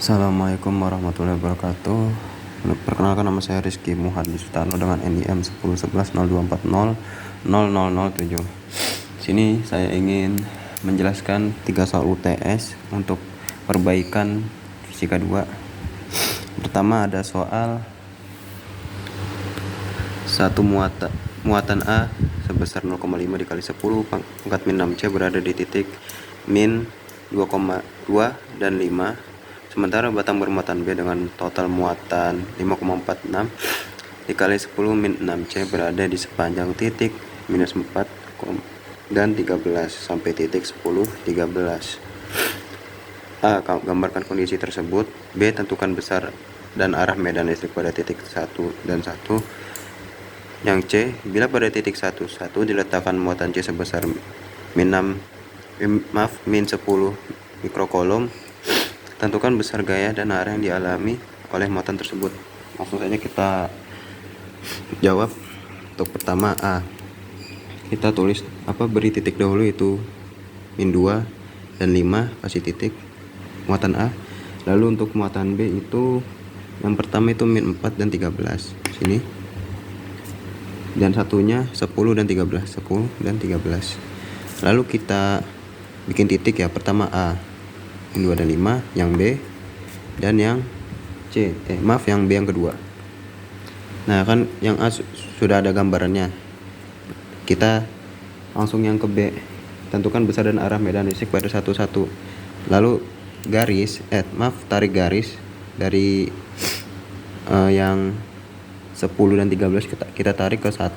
Assalamualaikum warahmatullahi wabarakatuh. Perkenalkan, nama saya Rizky Muhadi Sutarno dengan NIM 101102400007. Sini saya ingin menjelaskan 3 soal UTS untuk perbaikan fisika 2. Pertama ada soal satu muatan A sebesar 0,5 dikali 10 pangkat min 6C berada di titik min 2,2 dan 5. Sementara batang bermuatan B dengan total muatan 5,46 dikali 10 min 6C berada di sepanjang titik minus 4 dan 13 sampai titik 10, 13. A. Gambarkan kondisi tersebut. B. Tentukan besar dan arah medan listrik pada titik 1 dan 1. Yang C. Bila pada titik 1 diletakkan muatan C sebesar min 10 mikrokolom, tentukan besar gaya dan arah yang dialami oleh muatan tersebut. Langsung saja kita jawab. Untuk pertama A, kita tulis beri titik dahulu, itu min 2 dan 5, kasih titik muatan A. Lalu untuk muatan B itu yang pertama itu min 4 dan 13 sini, dan satunya 10 dan 13. Lalu kita bikin titik ya. Pertama A min 2 dan 5, yang B dan yang C, yang B yang kedua. Nah kan yang A sudah ada gambarannya, kita langsung yang ke B. Tentukan besar dan arah medan listrik pada 1, 1. Lalu tarik garis dari yang 10 dan 13 kita tarik ke 1,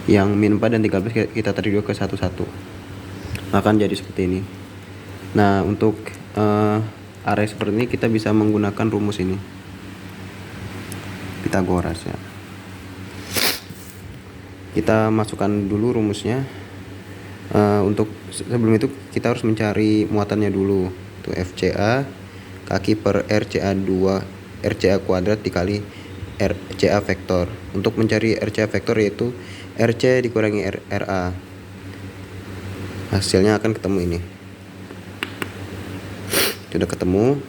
yang min 4 dan 13 kita tarik juga ke 1, 1. Akan jadi seperti ini. Nah untuk area seperti ini kita bisa menggunakan rumus ini, Pitagoras ya. Kita masukkan dulu rumusnya. Untuk sebelum itu kita harus mencari muatannya dulu. Itu FCA kaki per RCA kuadrat dikali RCA vektor. Untuk mencari RCA vektor yaitu RC dikurangi RA. Hasilnya akan ketemu ini. Sudah ketemu,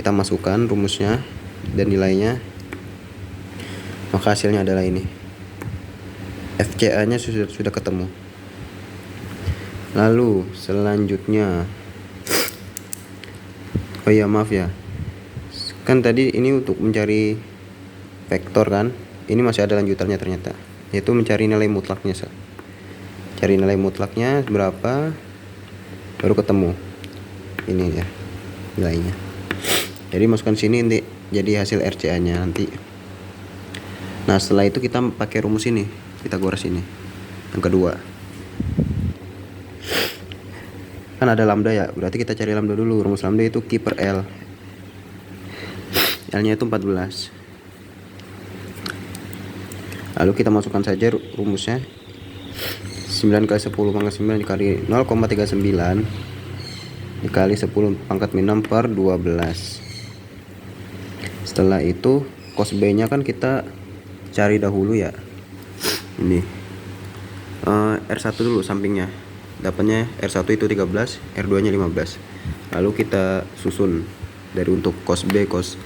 kita masukkan rumusnya dan nilainya, maka hasilnya adalah ini. FCA nya sudah ketemu. Lalu selanjutnya, kan tadi ini untuk mencari vektor kan, ini masih ada lanjutannya ternyata, yaitu mencari nilai mutlaknya. Cari nilai mutlaknya berapa, baru ketemu ini ya nilainya. Jadi masukkan sini nanti jadi hasil RCA nya nanti. Nah setelah itu kita pakai rumus ini, Pitagoras ini yang kedua. Kan ada lambda ya, berarti kita cari lambda dulu. Rumus lambda itu Q per L. L nya itu 14. Lalu kita masukkan saja rumusnya. 9 kali 10 pangkat 9 dikali 0,39 dikali 10 pangkat min 6 per 12. Setelah itu cos B nya kan kita cari dahulu ya. Ini R1 dulu sampingnya. Dapatnya R1 itu 13, R2 nya 15. Lalu kita susun dari untuk cos B, cos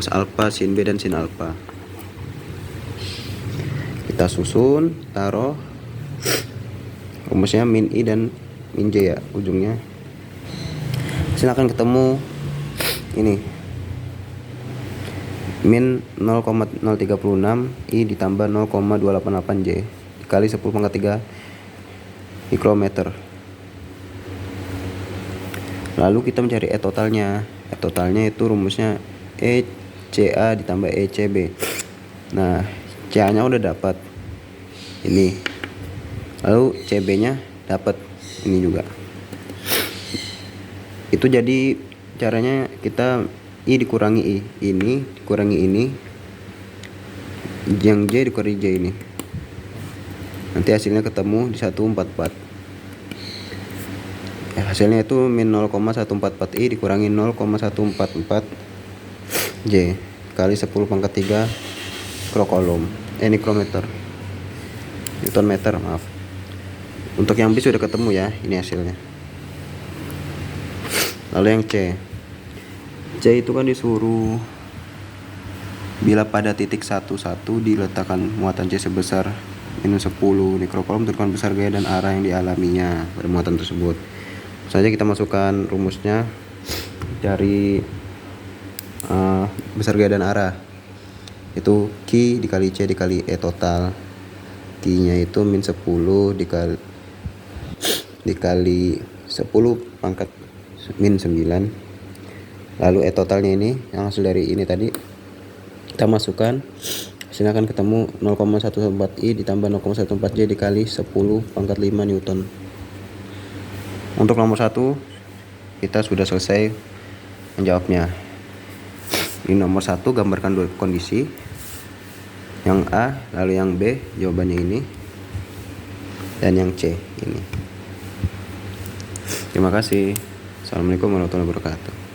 alpha, sin B dan sin alpha. Kita susun, taruh rumusnya min I dan min J ya ujungnya. Silakan ketemu ini min 0,036 I ditambah 0,288 J dikali 10 pangkat 3 mikrometer. Lalu kita mencari E totalnya. E totalnya itu rumusnya ECA ditambah ECB. Nah CA nya udah dapat ini, lalu CB nya dapat ini juga. Itu jadi caranya kita I dikurangi I ini dikurangi ini, yang J dikurangi J ini, nanti hasilnya ketemu di 144. Hasilnya itu min 0,144 I dikurangi 0,144 J kali 10 pangkat 3 mikrometer, Newton meter, maaf. Untuk yang B sudah ketemu ya, ini hasilnya. Lalu yang C, C itu kan disuruh bila pada titik 1, 1 diletakkan muatan C sebesar minus 10 mikrokolom, tentukan besar gaya dan arah yang dialaminya pada muatan tersebut. Saja kita masukkan rumusnya dari besar gaya dan arah, itu Q dikali C dikali E total. Q nya itu min 10 dikali 10 pangkat min 9, lalu E totalnya ini yang hasil dari ini tadi kita masukkan, hasilnya akan ketemu 0,114I ditambah 0,114J dikali 10 pangkat 5 Newton. Untuk nomor 1 kita sudah selesai menjawabnya. Ini nomor 1, gambarkan dua kondisi, yang A, lalu yang B jawabannya ini, dan yang C ini. Terima kasih. Assalamualaikum warahmatullahi wabarakatuh.